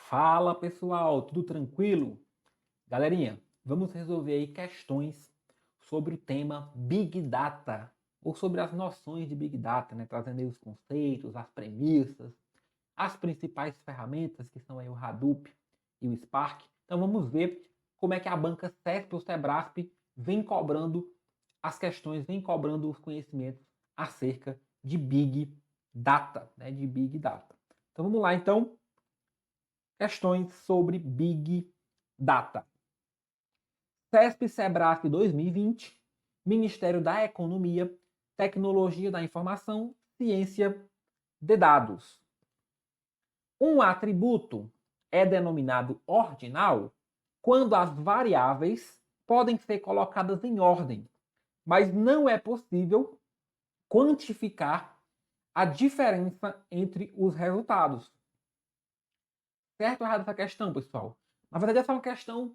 Fala pessoal, tudo tranquilo? Galerinha, vamos resolver aí questões sobre o tema Big Data, ou sobre as noções de Big Data, né? Trazendo aí os conceitos, as premissas, as principais ferramentas que são aí o Hadoop e o Spark. Então vamos ver como é que a banca CESP ou Sebrasp vem cobrando as questões, vem cobrando os conhecimentos acerca de Big Data, né? De Big Data. Então vamos lá, então. Questões sobre Big Data. CESP Sebrasp 2020, Ministério da Economia, Tecnologia da Informação, Ciência de Dados. Um atributo é denominado ordinal quando as variáveis podem ser colocadas em ordem, mas não é possível quantificar a diferença entre os resultados. Certo ou errado essa questão, pessoal? Na verdade, essa é uma questão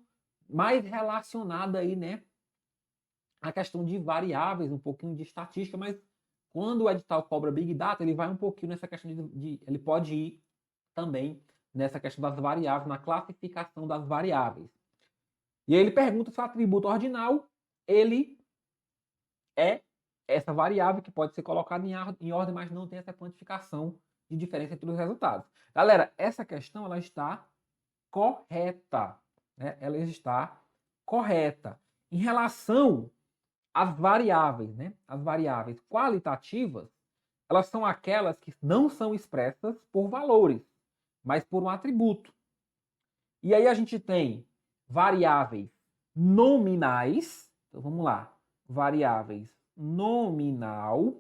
mais relacionada aí, né? A questão de variáveis, um pouquinho de estatística, mas quando o edital cobra Big Data, ele vai um pouquinho nessa questão ele pode ir também nessa questão das variáveis, na classificação das variáveis. E aí ele pergunta se o atributo ordinal, ele é essa variável que pode ser colocada em ordem, mas não tem essa quantificação de diferença entre os resultados. Galera, essa questão ela está correta, né? Ela está correta. Em relação às variáveis, né? As variáveis qualitativas, elas são aquelas que não são expressas por valores, mas por um atributo. E aí a gente tem variáveis nominais. Então vamos lá. Variáveis nominal,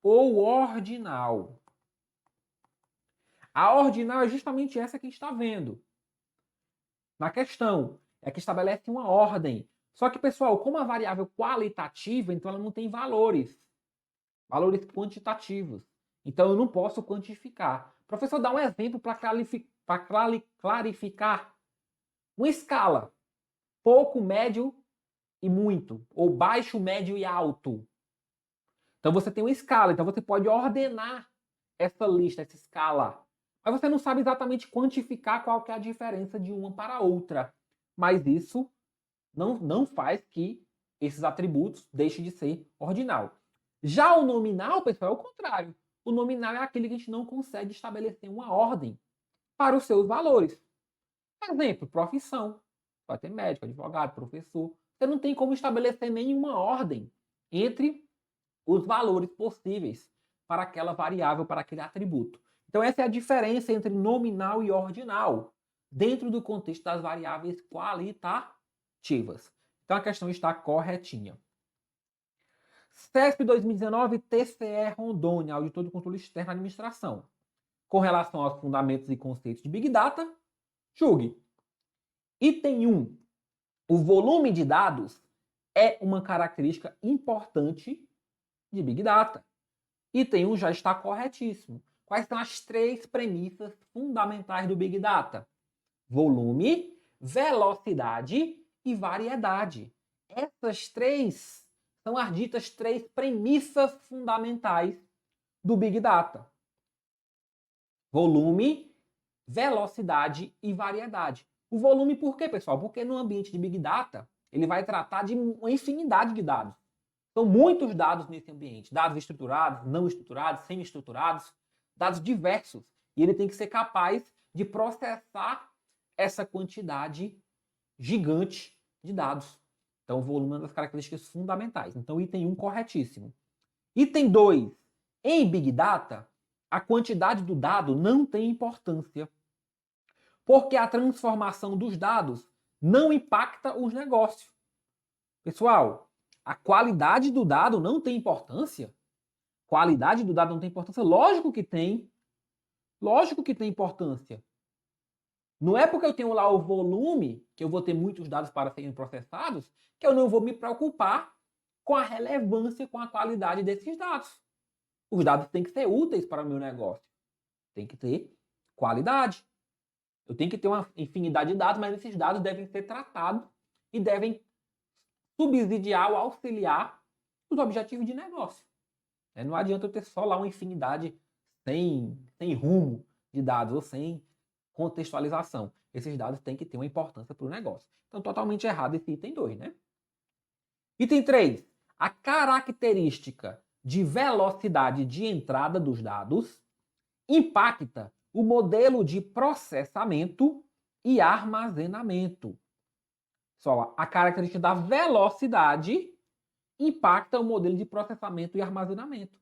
ou ordinal. A ordinal é justamente essa que a gente está vendo na questão. É que estabelece uma ordem. Só que, pessoal, como a variável qualitativa, então ela não tem valores. Valores quantitativos. Então eu não posso quantificar. Professor, dá um exemplo para clarificar. Uma escala. Pouco, médio e muito. Ou baixo, médio e alto. Então você tem uma escala. Então você pode ordenar essa lista, essa escala. Mas você não sabe exatamente quantificar qual que é a diferença de uma para outra. Mas isso não faz que esses atributos deixem de ser ordinal. Já o nominal, pessoal, é o contrário. O nominal é aquele que a gente não consegue estabelecer uma ordem para os seus valores. Exemplo, profissão. Pode ter médico, advogado, professor. Você não tem como estabelecer nenhuma ordem entre os valores possíveis para aquela variável, para aquele atributo. Então essa é a diferença entre nominal e ordinal dentro do contexto das variáveis qualitativas. Então a questão está corretinha. CESP 2019, TCE Rondônia, Auditor do Controle Externo da Administração. Com relação aos fundamentos e conceitos de Big Data, julgue. Item 1. O volume de dados é uma característica importante de Big Data. Item 1 já está corretíssimo. Quais são as três premissas fundamentais do Big Data? Volume, velocidade e variedade. Essas três são as ditas três premissas fundamentais do Big Data. Volume, velocidade e variedade. O volume por quê, pessoal? Porque no ambiente de Big Data, ele vai tratar de uma infinidade de dados. São muitos dados nesse ambiente. Dados estruturados, não estruturados, semi-estruturados, dados diversos. E ele tem que ser capaz de processar essa quantidade gigante de dados. Então, o volume é uma das características fundamentais. Então, item 1, corretíssimo. Item 2. Em Big Data, a quantidade do dado não tem importância. Porque a transformação dos dados não impacta os negócios. Pessoal, a qualidade do dado não tem importância? Qualidade do dado não tem importância? Lógico que tem. Lógico que tem importância. Não é porque eu tenho lá o volume, que eu vou ter muitos dados para serem processados, que eu não vou me preocupar com a relevância, com a qualidade desses dados. Os dados têm que ser úteis para o meu negócio. Tem que ter qualidade. Eu tenho que ter uma infinidade de dados, mas esses dados devem ser tratados e devem subsidiar ou auxiliar os objetivos de negócio. Não adianta eu ter só lá uma infinidade sem rumo de dados ou sem contextualização. Esses dados têm que ter uma importância para o negócio. Então, totalmente errado esse item 2, né? Item 3. A característica de velocidade de entrada dos dados impacta o modelo de processamento e armazenamento. Só a característica da velocidade impacta o modelo de processamento e armazenamento.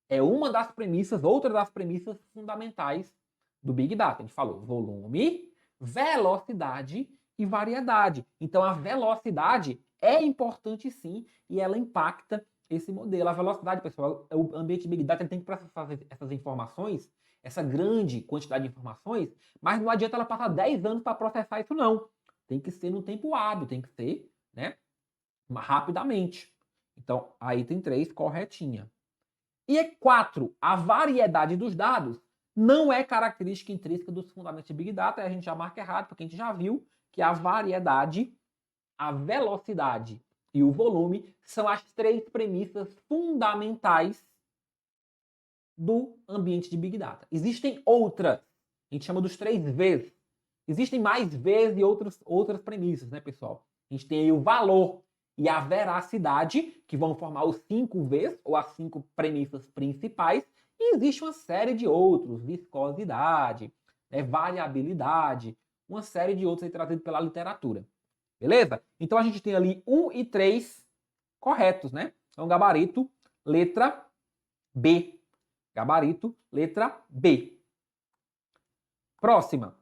É uma das premissas, outra das premissas fundamentais do Big Data. A gente falou volume, velocidade e variedade. Então, a velocidade é importante sim e ela impacta esse modelo. A velocidade, pessoal, o ambiente de Big Data tem que processar essas informações, essa grande quantidade de informações, mas não adianta ela passar 10 anos para processar isso não. Tem que ser no tempo hábil, tem que ser, né, rapidamente. Então, a item 3, corretinha. E 4, a variedade dos dados não é característica intrínseca dos fundamentos de Big Data, a gente já marca errado, porque a gente já viu que a variedade, a velocidade e o volume são as 3 premissas fundamentais do ambiente de Big Data. Existem outras, a gente chama dos 3 Vs. Existem mais Vs e outras premissas, né, pessoal? A gente tem aí o valor e a veracidade, que vão formar os 5 Vs, ou as 5 premissas principais, e existe uma série de outros, viscosidade, variabilidade, uma série de outros aí trazidos pela literatura. Beleza? Então a gente tem ali 1 e 3 corretos, né? Então gabarito, letra B. Gabarito, letra B. Próxima.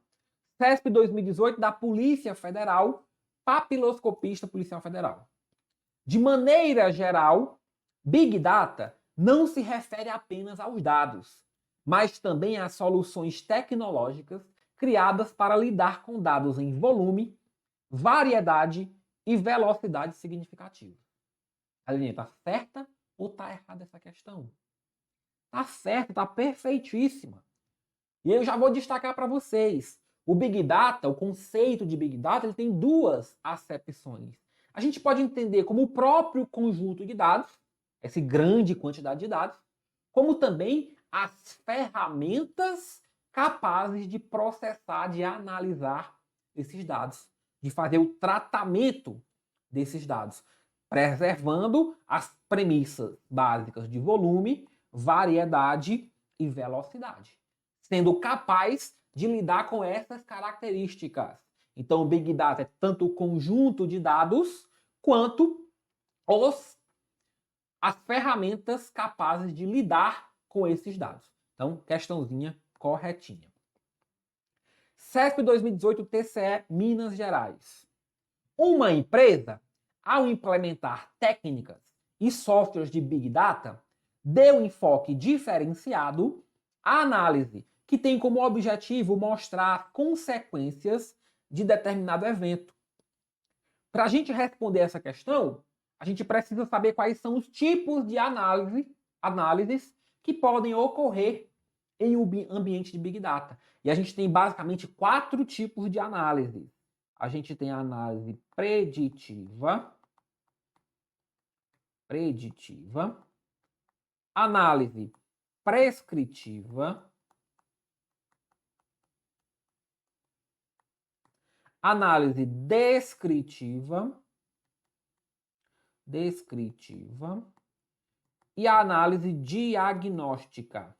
CESP 2018 da Polícia Federal, papiloscopista policial federal. De maneira geral, Big Data não se refere apenas aos dados, mas também às soluções tecnológicas criadas para lidar com dados em volume, variedade e velocidade significativa. Aline, tá certa ou tá errada essa questão? Tá certa, tá perfeitíssima. E eu já vou destacar para vocês. O Big Data, o conceito de Big Data, ele tem 2 acepções. A gente pode entender como o próprio conjunto de dados, essa grande quantidade de dados, como também as ferramentas capazes de processar, de analisar esses dados, de fazer o tratamento desses dados, preservando as premissas básicas de volume, variedade e velocidade, sendo capaz de lidar com essas características. Então, o Big Data é tanto o conjunto de dados quanto as ferramentas capazes de lidar com esses dados. Então, questãozinha corretinha. CESP 2018 TCE Minas Gerais. Uma empresa, ao implementar técnicas e softwares de Big Data, deu enfoque diferenciado à análise, que tem como objetivo mostrar consequências de determinado evento. Para a gente responder essa questão, a gente precisa saber quais são os tipos de análises que podem ocorrer em um ambiente de Big Data. E a gente tem basicamente 4 tipos de análise. A gente tem a análise preditiva, análise prescritiva, análise descritiva e a análise diagnóstica.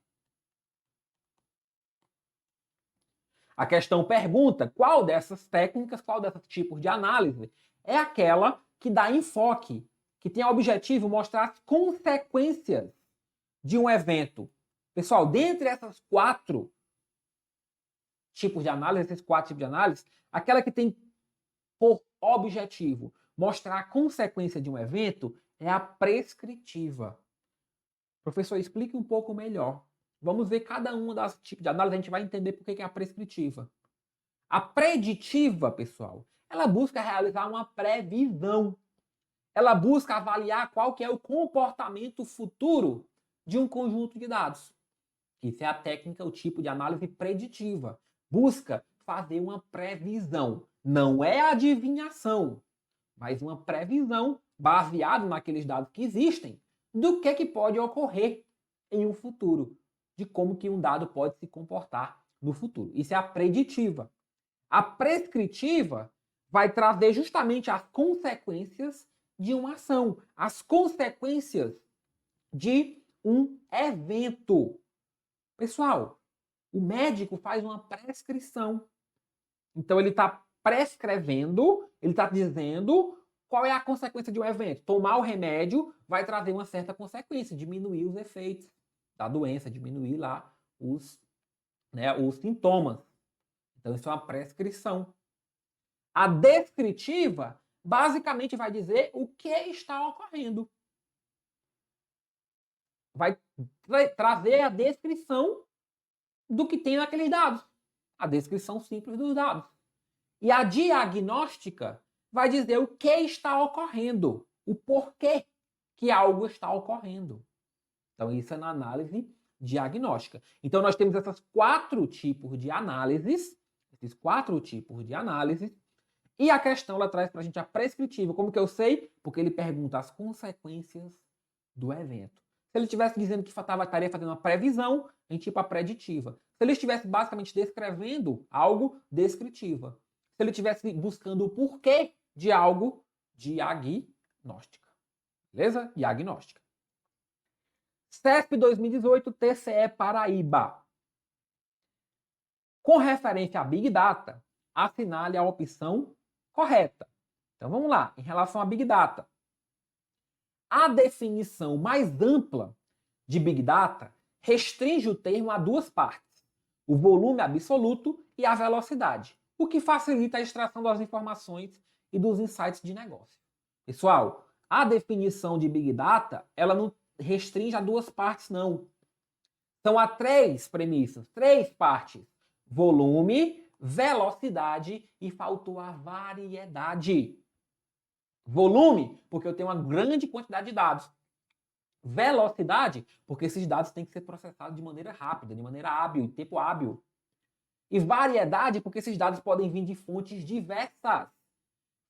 A questão pergunta qual dessas técnicas, qual desses tipos de análise é aquela que dá enfoque, que tem o objetivo mostrar as consequências de um evento. Pessoal, dentre essas 4 tipos de análise, esses 4 tipos de análise, aquela que tem por objetivo mostrar a consequência de um evento é a prescritiva. Professor, explique um pouco melhor. Vamos ver cada uma das tipos de análise, a gente vai entender por que é a prescritiva. A preditiva, pessoal, ela busca realizar uma previsão. Ela busca avaliar qual que é o comportamento futuro de um conjunto de dados. Isso é a técnica, o tipo de análise preditiva. Busca fazer uma previsão. Não é adivinhação, mas uma previsão baseado naqueles dados que existem, do que pode ocorrer em um futuro, de como que um dado pode se comportar no futuro. Isso é a preditiva. A prescritiva vai trazer justamente as consequências de uma ação, as consequências de um evento. Pessoal, o médico faz uma prescrição. Então ele está prescrevendo, ele está dizendo qual é a consequência de um evento. Tomar o remédio vai trazer uma certa consequência, diminuir os efeitos da doença, diminuir lá os sintomas. Então isso é uma prescrição. A descritiva basicamente vai dizer o que está ocorrendo. Vai trazer a descrição do que tem naqueles dados. A descrição simples dos dados. E a diagnóstica vai dizer o que está ocorrendo, o porquê que algo está ocorrendo. Então, isso é na análise diagnóstica. Então, nós temos esses quatro tipos de análises, e a questão ela traz para a gente a prescritiva. Como que eu sei? Porque ele pergunta as consequências do evento. Se ele estivesse dizendo que estaria fazendo uma previsão, a gente ia para a preditiva. Se ele estivesse basicamente descrevendo algo, descritiva. Se ele estivesse buscando o porquê de algo, diagnóstica. Beleza? Diagnóstica. CESP 2018, TCE Paraíba. Com referência a Big Data, assinale a opção correta. Então vamos lá, em relação a Big Data. A definição mais ampla de Big Data restringe o termo a duas partes, o volume absoluto e a velocidade, o que facilita a extração das informações e dos insights de negócio. Pessoal, a definição de Big Data, ela não restringe a duas partes, não. São há três premissas, três partes. Volume, velocidade e faltou a variedade. Volume, porque eu tenho uma grande quantidade de dados. Velocidade, porque esses dados têm que ser processados de maneira rápida, de maneira hábil, em tempo hábil. E variedade, porque esses dados podem vir de fontes diversas.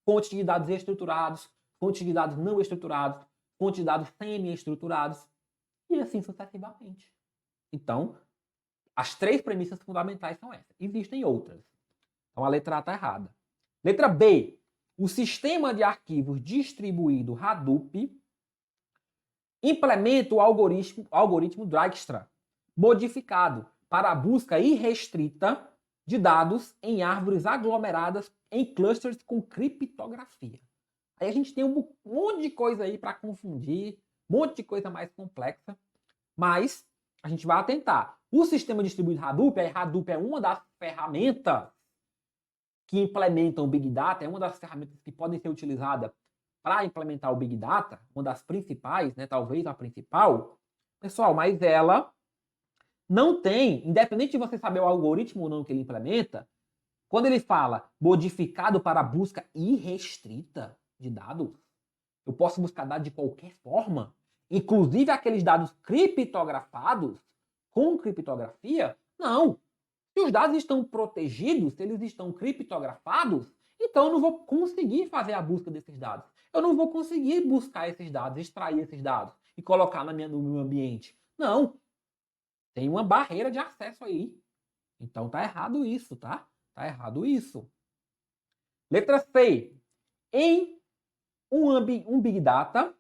Fontes de dados estruturados, fontes de dados não estruturados, fontes de dados semi-estruturados, e assim sucessivamente. Então, as três premissas fundamentais são essas. Existem outras. Então, a letra A está errada. Letra B. O sistema de arquivos distribuído Hadoop implementa o algoritmo Dijkstra, modificado para a busca irrestrita de dados em árvores aglomeradas em clusters com criptografia. Aí a gente tem um monte de coisa aí para confundir, um monte de coisa mais complexa, mas a gente vai atentar. O sistema distribuído Hadoop é uma das ferramentas que implementam o Big Data, é uma das ferramentas que podem ser utilizadas para implementar o Big Data, uma das principais, né, talvez a principal. Pessoal, mas ela não tem, independente de você saber o algoritmo ou não que ele implementa, quando ele fala modificado para busca irrestrita de dados, eu posso buscar dados de qualquer forma, inclusive aqueles dados criptografados, com criptografia? Não. Se os dados estão protegidos, se eles estão criptografados, então eu não vou conseguir fazer a busca desses dados. Eu não vou conseguir buscar esses dados, extrair esses dados e colocar no meu ambiente. Não. Tem uma barreira de acesso aí. Então tá errado isso, tá? Tá errado isso. Letra C. Em um Big Data,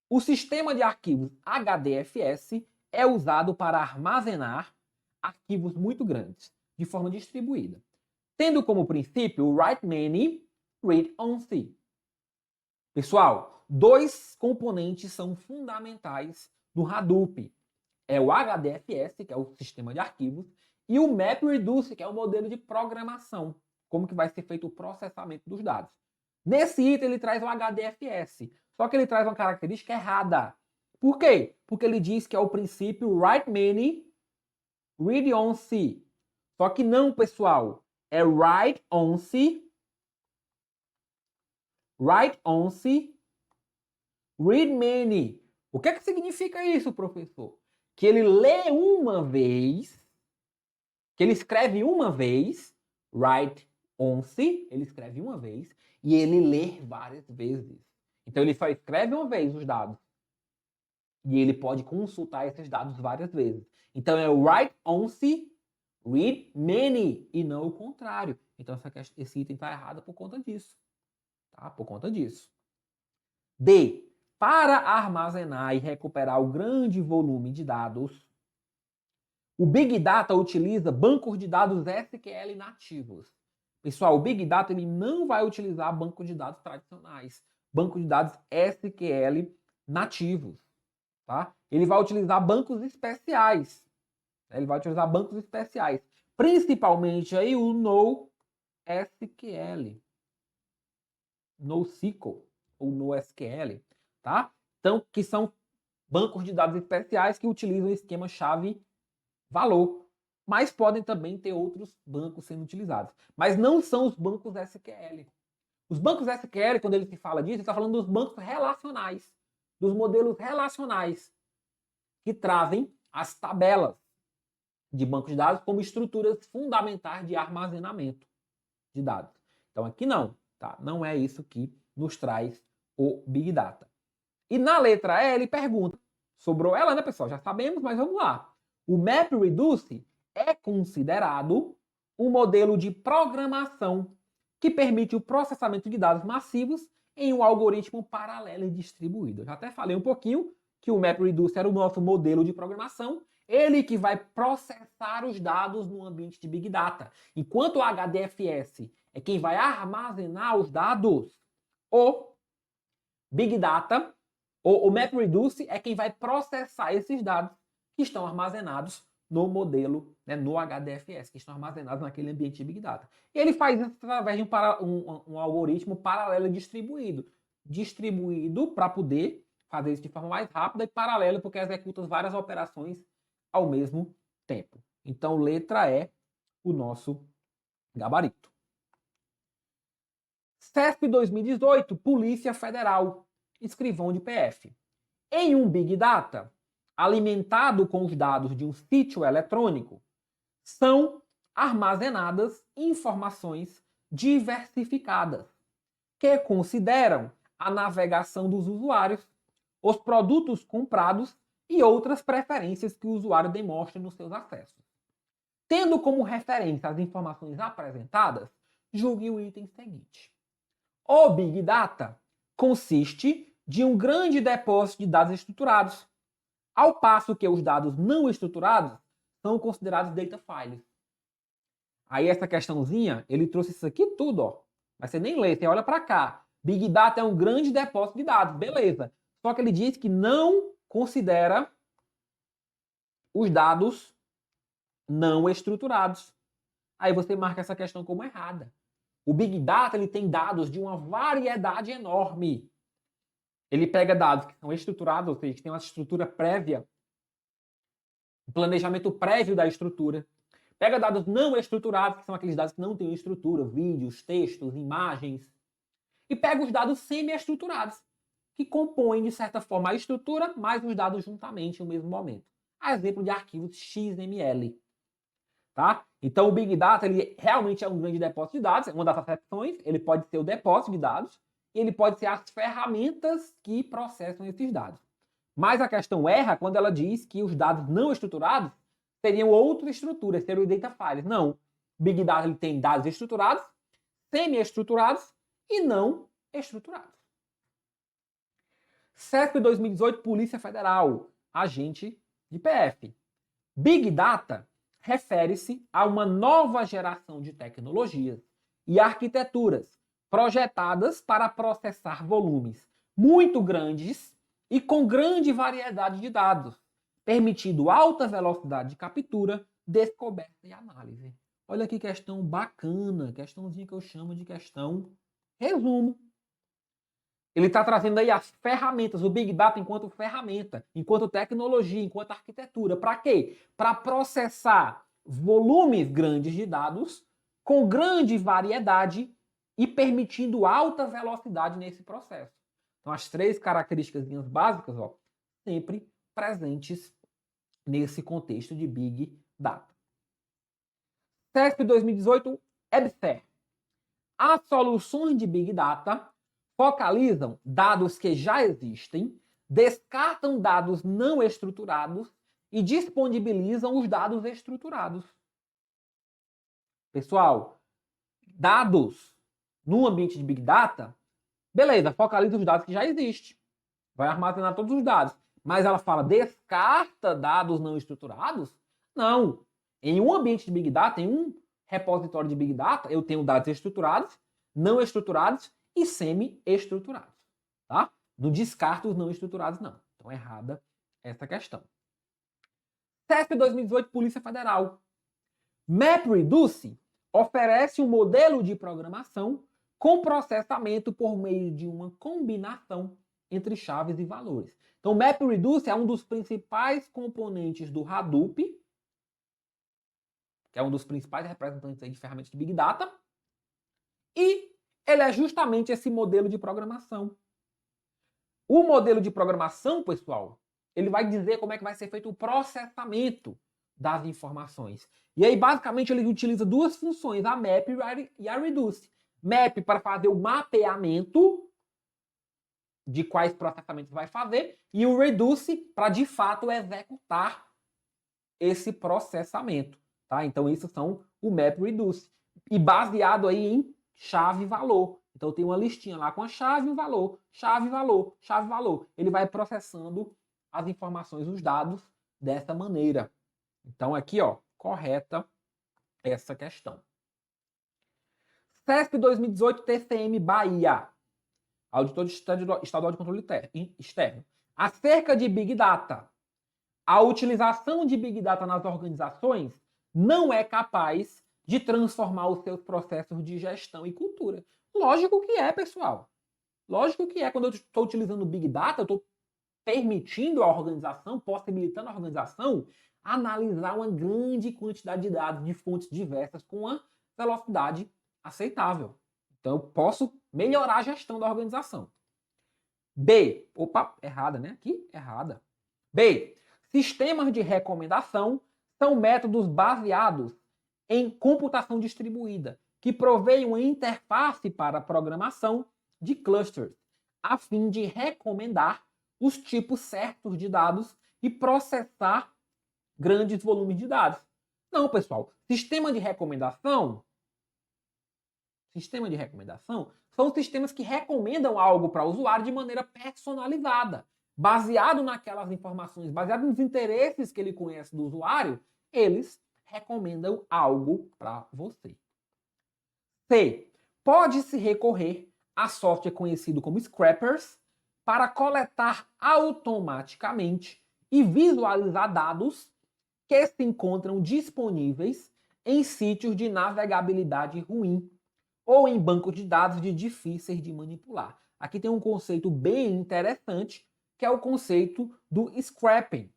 o sistema de arquivos HDFS é usado para armazenar arquivos muito grandes, de forma distribuída, tendo como princípio o write many, read only. Pessoal, dois componentes são fundamentais no Hadoop. É o HDFS, que é o sistema de arquivos, e o MapReduce, que é o modelo de programação, como que vai ser feito o processamento dos dados. Nesse item ele traz o HDFS, só que ele traz uma característica errada. Por quê? Porque ele diz que é o princípio write many, read only. Só que não, pessoal. É write only, read many. O que é que significa isso, professor? Que ele lê uma vez, que ele escreve uma vez, write only, ele escreve uma vez, e ele lê várias vezes. Então ele só escreve uma vez os dados. E ele pode consultar esses dados várias vezes. Então é o write once, read many, e não o contrário. Então esse item está errado por conta disso. Tá? Por conta disso. D. Para armazenar e recuperar o grande volume de dados, o Big Data utiliza bancos de dados SQL nativos. Pessoal, o Big Data ele não vai utilizar bancos de dados tradicionais. Banco de dados SQL nativos. Tá? Ele vai utilizar bancos especiais. Ele vai utilizar bancos especiais. Principalmente aí o NoSQL. NoSQL ou NoSQL. Tá? Então, que são bancos de dados especiais que utilizam o esquema chave-valor. Mas podem também ter outros bancos sendo utilizados. Mas não são os bancos SQL. Os bancos SQL, quando ele se fala disso, ele está falando dos bancos relacionais. Dos modelos relacionais que trazem as tabelas de banco de dados como estruturas fundamentais de armazenamento de dados. Então aqui não, tá? Não é isso que nos traz o Big Data. E na letra E ele pergunta, sobrou ela, né, pessoal? Já sabemos, mas vamos lá. O MapReduce é considerado um modelo de programação que permite o processamento de dados massivos em um algoritmo paralelo e distribuído. Eu já até falei um pouquinho que o MapReduce era o nosso modelo de programação, ele que vai processar os dados no ambiente de Big Data. Enquanto o HDFS é quem vai armazenar os dados, o Big Data, o MapReduce é quem vai processar esses dados que estão armazenados no modelo, né, no HDFS, que estão armazenados naquele ambiente de Big Data. E ele faz isso através de um algoritmo paralelo distribuído. Distribuído para poder fazer isso de forma mais rápida e paralelo porque executa várias operações ao mesmo tempo. Então, letra E, o nosso gabarito. CESP 2018, Polícia Federal, escrivão de PF. Em um Big Data, alimentado com os dados de um sítio eletrônico, são armazenadas informações diversificadas que consideram a navegação dos usuários, os produtos comprados e outras preferências que o usuário demonstra nos seus acessos. Tendo como referência as informações apresentadas, julgue o item seguinte. O Big Data consiste de um grande depósito de dados estruturados, ao passo que os dados não estruturados são considerados data files. Aí essa questãozinha, ele trouxe isso aqui tudo, ó. Mas você nem lê, você olha para cá. Big Data é um grande depósito de dados, beleza. Só que ele diz que não considera os dados não estruturados. Aí você marca essa questão como errada. O Big Data ele tem dados de uma variedade enorme. Ele pega dados que são estruturados, ou seja, que tem uma estrutura prévia, um planejamento prévio da estrutura. Pega dados não estruturados, que são aqueles dados que não têm estrutura, vídeos, textos, imagens. E pega os dados semi-estruturados, que compõem, de certa forma, a estrutura mais os dados juntamente no mesmo momento. A exemplo de arquivos XML. Tá? Então, o Big Data ele realmente é um grande depósito de dados. Uma das acepções, ele pode ser o depósito de dados e ele pode ser as ferramentas que processam esses dados. Mas a questão erra quando ela diz que os dados não estruturados seriam outras estruturas, seriam data files. Não. Big Data ele tem dados estruturados, semi-estruturados e não estruturados. CESP 2018, Polícia Federal, agente de PF. Big Data refere-se a uma nova geração de tecnologias e arquiteturas projetadas para processar volumes muito grandes e com grande variedade de dados, permitindo alta velocidade de captura, descoberta e análise. Olha que questão bacana, questãozinha que eu chamo de questão resumo. Ele está trazendo aí as ferramentas, o Big Data enquanto ferramenta, enquanto tecnologia, enquanto arquitetura. Para quê? Para processar volumes grandes de dados com grande variedade e permitindo alta velocidade nesse processo. Então, as três características básicas, ó, sempre presentes nesse contexto de Big Data. CESP 2018, EBSER. As soluções de Big Data focalizam dados que já existem, descartam dados não estruturados e disponibilizam os dados estruturados. Pessoal, dados no ambiente de Big Data, beleza, focaliza os dados que já existem. Vai armazenar todos os dados. Mas ela fala, descarta dados não estruturados? Não. Em um ambiente de Big Data, em um repositório de Big Data, eu tenho dados estruturados, não estruturados e semi-estruturados. Tá? Não descarta os não estruturados, não. Então, errada essa questão. CESP 2018, Polícia Federal. MapReduce oferece um modelo de programação com processamento por meio de uma combinação entre chaves e valores. Então, o MapReduce é um dos principais componentes do Hadoop, que é um dos principais representantes aí de ferramentas de Big Data, e ele é justamente esse modelo de programação. O modelo de programação, pessoal, ele vai dizer como é que vai ser feito o processamento das informações. E aí, basicamente, ele utiliza duas funções, a map e a reduce. Map para fazer o mapeamento de quais processamentos vai fazer, e o reduce para, de fato, executar esse processamento. Tá? Então, isso são o map reduce. E baseado aí em chave e valor. Então, tem uma listinha lá com a chave e o valor. Chave, valor, chave, valor. Ele vai processando as informações, os dados, dessa maneira. Então, aqui, ó, correta essa questão. CESP 2018, TCM Bahia. Auditor Estadual de Controle Externo. Acerca de Big Data. A utilização de Big Data nas organizações não é capaz de transformar os seus processos de gestão e cultura. Lógico que é, pessoal. Lógico que é. Quando eu estou utilizando Big Data, eu estou permitindo a organização, possibilitando a organização analisar uma grande quantidade de dados de fontes diversas com uma velocidade aceitável. Então, eu posso melhorar a gestão da organização. B. Opa, errada, né? Aqui, errada. B. Sistemas de recomendação são métodos baseados em computação distribuída, que provém uma interface para a programação de clusters, a fim de recomendar os tipos certos de dados e processar grandes volumes de dados. Não, pessoal. Sistema de recomendação são sistemas que recomendam algo para o usuário de maneira personalizada. Baseado naquelas informações, baseado nos interesses que ele conhece do usuário, eles recomendam algo para você. C. Pode-se recorrer a software conhecido como scrappers para coletar automaticamente e visualizar dados que se encontram disponíveis em sítios de navegabilidade ruim ou em bancos de dados difíceis de manipular. Aqui tem um conceito bem interessante, que é o conceito do scrapping.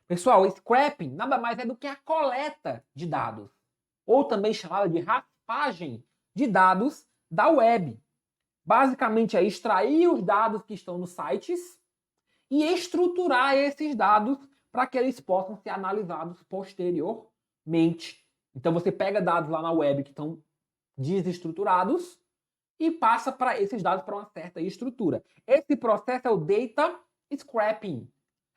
Pessoal, scrapping nada mais é do que a coleta de dados, ou também chamada de raspagem de dados da web. Basicamente é extrair os dados que estão nos sites e estruturar esses dados para que eles possam ser analisados posteriormente. Então você pega dados lá na web que estão desestruturados e passa para esses dados para uma certa estrutura. Esse processo é o data scrapping.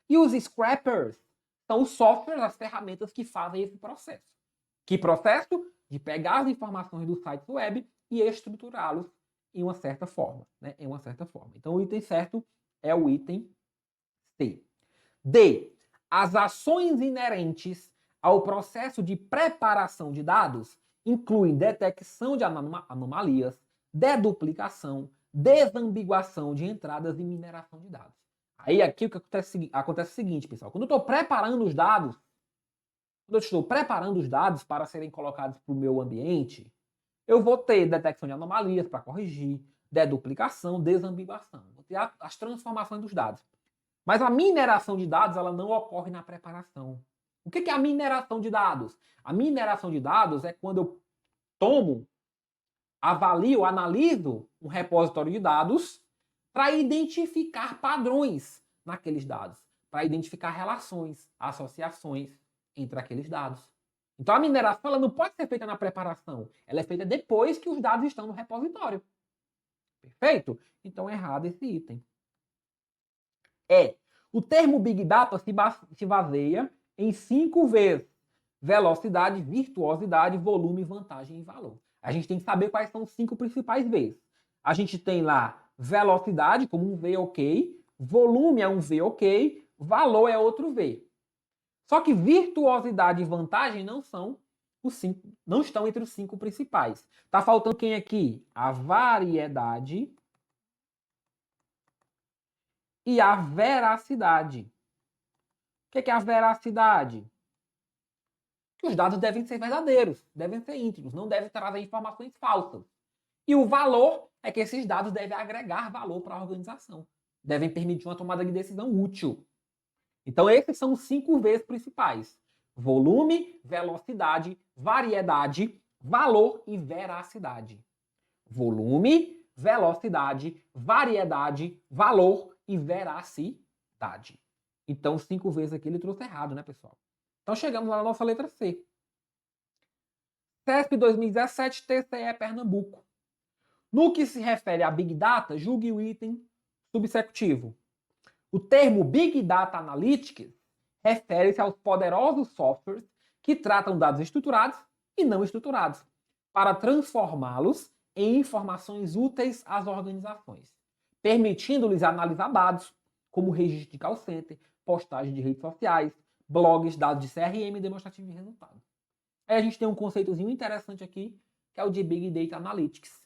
E os scrappers são os softwares, as ferramentas que fazem esse processo. Que processo? De pegar as informações dos sites web e estruturá-los em uma certa forma. Né? Em uma certa forma. Então o item certo é o item C. D. As ações inerentes ao processo de preparação de dados incluem detecção de anomalias, deduplicação, desambiguação de entradas e mineração de dados. Aí aqui o que acontece é o seguinte, pessoal. Quando eu estou preparando os dados, para serem colocados para o meu ambiente, eu vou ter detecção de anomalias para corrigir, deduplicação, desambiguação. Vou ter as transformações dos dados. Mas a mineração de dados ela não ocorre na preparação. O que é a mineração de dados? A mineração de dados é quando eu tomo, avalio, analiso um repositório de dados para identificar padrões naqueles dados, para identificar relações, associações entre aqueles dados. Então a mineração ela não pode ser feita na preparação, ela é feita depois que os dados estão no repositório. Perfeito? Então é errado esse item. O termo Big Data se baseia em 5 vezes velocidade, virtuosidade, volume, vantagem e valor. A gente tem que saber quais são os 5 principais Vs. A gente tem lá velocidade como um V ok, volume é um V ok, valor é outro V. Só que virtuosidade e vantagem não estão entre os 5 principais. Tá faltando quem aqui? A variedade e a veracidade. O que é a veracidade? Que os dados devem ser verdadeiros, devem ser íntegros, não devem trazer informações falsas. E o valor é que esses dados devem agregar valor para a organização, devem permitir uma tomada de decisão útil. Então esses são os 5 Vs principais: volume, velocidade, variedade, valor e veracidade. Volume, velocidade, variedade, valor e veracidade. Então 5 vezes aqui ele trouxe errado, né, pessoal? Então chegamos lá na nossa letra C. CESP 2017, TCE Pernambuco. No que se refere a Big Data, julgue o item subsecutivo. O termo Big Data Analytics refere-se aos poderosos softwares que tratam dados estruturados e não estruturados, para transformá-los em informações úteis às organizações, permitindo-lhes analisar dados, como registro de call center, postagem de redes sociais, blogs, dados de CRM e demonstrativo de resultado. Aí a gente tem um conceitozinho interessante aqui, que é o de Big Data Analytics.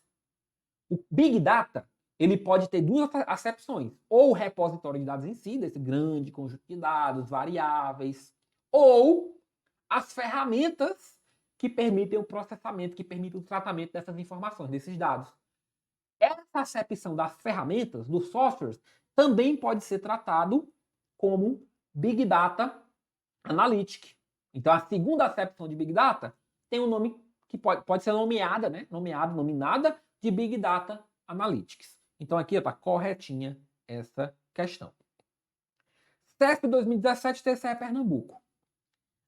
O Big Data, ele pode ter duas acepções. Ou o repositório de dados em si, desse grande conjunto de dados, variáveis, ou as ferramentas que permitem o processamento, que permitem o tratamento dessas informações, desses dados. Essa acepção das ferramentas, dos softwares, também pode ser tratado como Big Data Analytics. Então, a segunda acepção de Big Data tem um nome que pode ser nomeada, né? Nominada de Big Data Analytics. Então, aqui está corretinha essa questão. CESP 2017, TCE Pernambuco.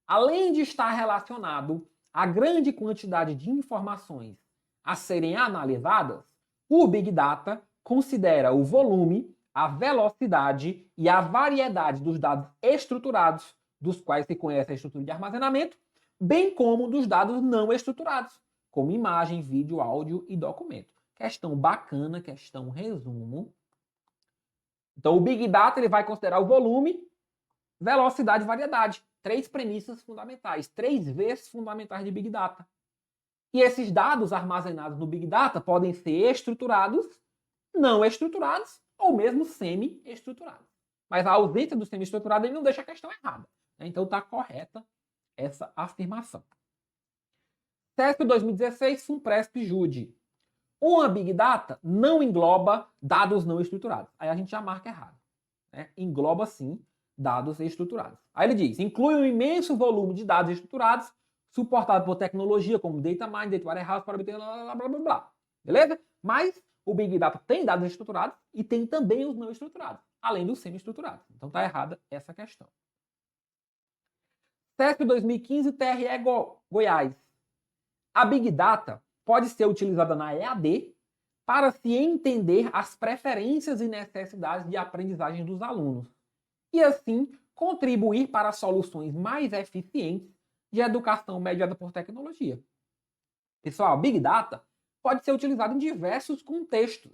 Além de estar relacionado à grande quantidade de informações a serem analisadas, o Big Data considera o volume, a velocidade e a variedade dos dados estruturados, dos quais se conhece a estrutura de armazenamento, bem como dos dados não estruturados, como imagem, vídeo, áudio e documento. Questão bacana, questão resumo. Então o Big Data ele vai considerar o volume, velocidade e variedade. 3 premissas fundamentais, 3 Vs fundamentais de Big Data. E esses dados armazenados no Big Data podem ser estruturados, não estruturados ou mesmo semi-estruturados. Mas a ausência do semi-estruturado ele não deixa a questão errada. Então está correta essa afirmação. CESP 2016, FUNPRESP JUDE. Uma Big Data não engloba dados não estruturados. Aí a gente já marca errado. Né? Engloba sim dados estruturados. Aí ele diz, inclui um imenso volume de dados estruturados suportado por tecnologia como Data Mine, Data Warehouse, para obter blá, blá, blá, blá. Beleza? Mas o Big Data tem dados estruturados e tem também os não estruturados, além dos semi-estruturados. Então está errada essa questão. CESP 2015, TRE Goiás. A Big Data pode ser utilizada na EAD para se entender as preferências e necessidades de aprendizagem dos alunos e, assim, contribuir para soluções mais eficientes de educação mediada por tecnologia. Pessoal, Big Data pode ser utilizado em diversos contextos.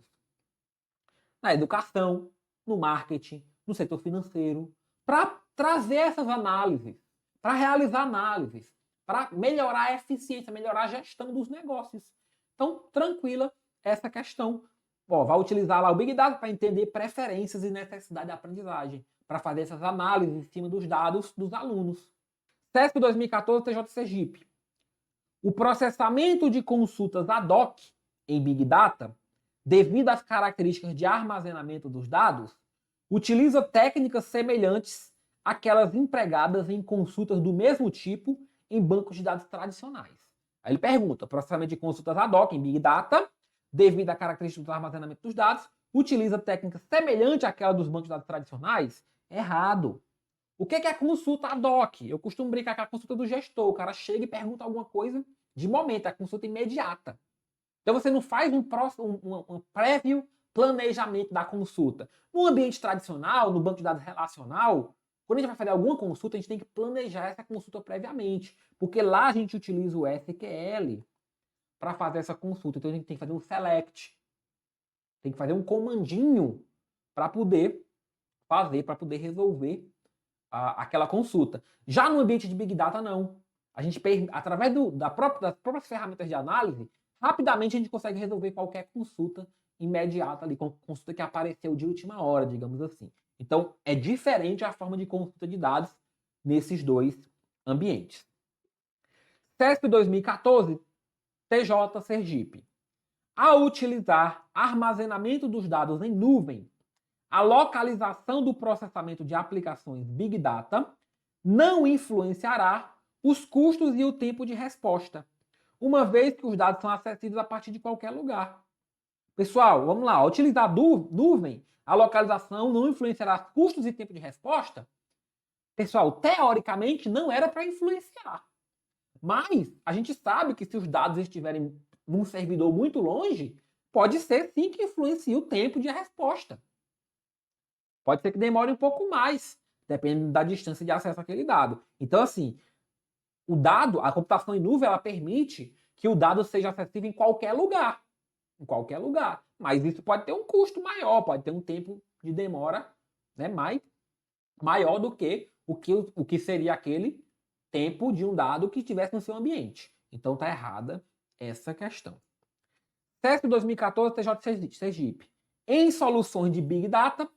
Na educação, no marketing, no setor financeiro, para trazer essas análises, para realizar análises, para melhorar a eficiência, melhorar a gestão dos negócios. Então, tranquila essa questão. Vai utilizar lá o Big Data para entender preferências e necessidade de aprendizagem, para fazer essas análises em cima dos dados dos alunos. CESP 2014, TJ Sergipe. O processamento de consultas ad hoc em Big Data, devido às características de armazenamento dos dados, utiliza técnicas semelhantes àquelas empregadas em consultas do mesmo tipo em bancos de dados tradicionais. Aí ele pergunta, processamento de consultas ad hoc em Big Data, devido à característica do armazenamento dos dados, utiliza técnicas semelhantes àquela dos bancos de dados tradicionais? Errado. O que é a consulta ad hoc? Eu costumo brincar com a consulta do gestor. O cara chega e pergunta alguma coisa de momento, é a consulta imediata. Então você não faz um prévio planejamento da consulta. No ambiente tradicional, no banco de dados relacional, quando a gente vai fazer alguma consulta, a gente tem que planejar essa consulta previamente. Porque lá a gente utiliza o SQL para fazer essa consulta. Então a gente tem que fazer um select. Tem que fazer um comandinho para poder fazer, para poder resolver aquela consulta. Já no ambiente de Big Data, não. A gente, através das próprias ferramentas de análise, rapidamente a gente consegue resolver qualquer consulta imediata ali, consulta que apareceu de última hora, digamos assim. Então, é diferente a forma de consulta de dados nesses dois ambientes. CESP 2014, TJ Sergipe. Ao utilizar armazenamento dos dados em nuvem, a localização do processamento de aplicações Big Data não influenciará os custos e o tempo de resposta, uma vez que os dados são acessíveis a partir de qualquer lugar. Pessoal, vamos lá. Ao utilizar nuvem, a localização não influenciará custos e tempo de resposta? Pessoal, teoricamente não era para influenciar. Mas a gente sabe que se os dados estiverem num servidor muito longe, pode ser sim que influencie o tempo de resposta. Pode ser que demore um pouco mais, dependendo da distância de acesso àquele dado. Então, assim, o dado, a computação em nuvem, ela permite que o dado seja acessível em qualquer lugar. Em qualquer lugar. Mas isso pode ter um custo maior, pode ter um tempo de demora, né, maior do que o que seria aquele tempo de um dado que estivesse no seu ambiente. Então está errada essa questão. CESP 2014, TJ Sergipe. Em soluções de Big Data,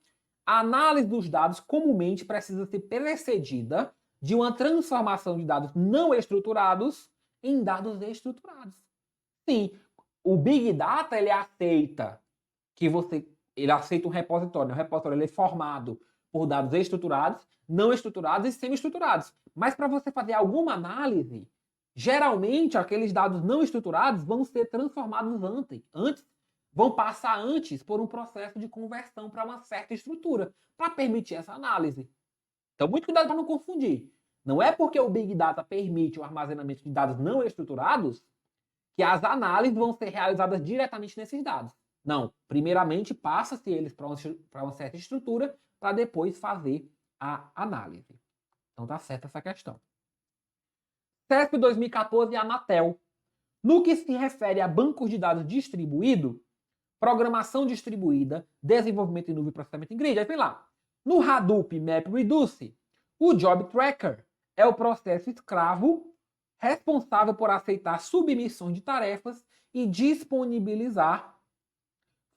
a análise dos dados comumente precisa ser precedida de uma transformação de dados não estruturados em dados estruturados. Sim, o Big Data ele aceita um repositório. O repositório ele é formado por dados estruturados, não estruturados e semi-estruturados. Mas para você fazer alguma análise, geralmente aqueles dados não estruturados vão ser transformados antes, vão passar antes por um processo de conversão para uma certa estrutura, para permitir essa análise. Então, muito cuidado para não confundir. Não é porque o Big Data permite o armazenamento de dados não estruturados que as análises vão ser realizadas diretamente nesses dados. Não. Primeiramente, passa-se eles para uma certa estrutura para depois fazer a análise. Então, tá certa essa questão. CESP 2014 e Anatel. No que se refere a bancos de dados distribuído, programação distribuída, desenvolvimento em nuvem e processamento em grid. Aí vem lá. No Hadoop MapReduce, o Job Tracker é o processo escravo responsável por aceitar submissões de tarefas e disponibilizar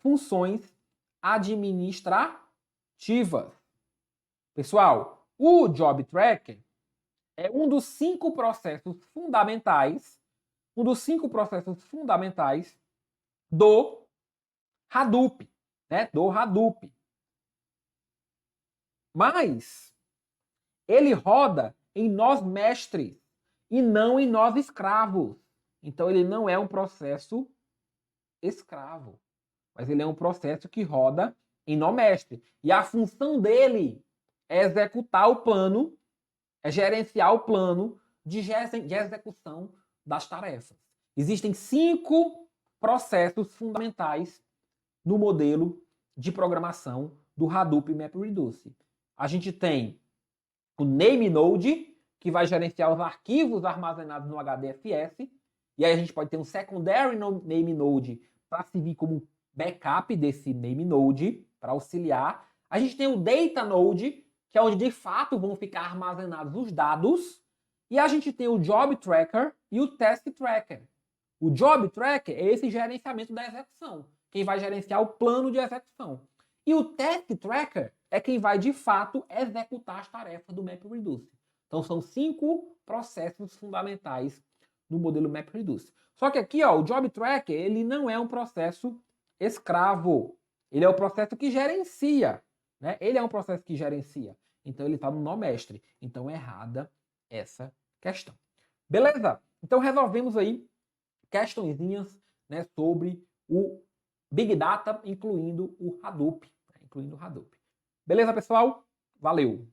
funções administrativas. Pessoal, o Job Tracker é um dos 5 processos fundamentais, do Hadoop, né? Do Hadoop. Mas ele roda em nós mestres e não em nós escravos. Então ele não é um processo escravo, mas ele é um processo que roda em nó mestre. E a função dele é executar o plano, é gerenciar o plano de execução das tarefas. Existem 5 processos fundamentais no modelo de programação do Hadoop MapReduce. A gente tem o NameNode, que vai gerenciar os arquivos armazenados no HDFS, e aí a gente pode ter um secondary NameNode para servir como backup desse NameNode, para auxiliar. A gente tem o DataNode, que é onde de fato vão ficar armazenados os dados, e a gente tem o Job Tracker e o Task Tracker. O Job Tracker é esse gerenciamento da execução, quem vai gerenciar o plano de execução. E o Task Tracker é quem vai, de fato, executar as tarefas do MapReduce. Então, são 5 processos fundamentais no modelo MapReduce. Só que aqui, ó, o Job Tracker, ele não é um processo escravo. Ele é o processo que gerencia. Né? Ele é um processo que gerencia. Então, ele está no nó mestre. Então, é errada essa questão. Beleza? Então, resolvemos aí questõezinhas, né, sobre o Big Data, incluindo o Hadoop. Beleza, pessoal? Valeu!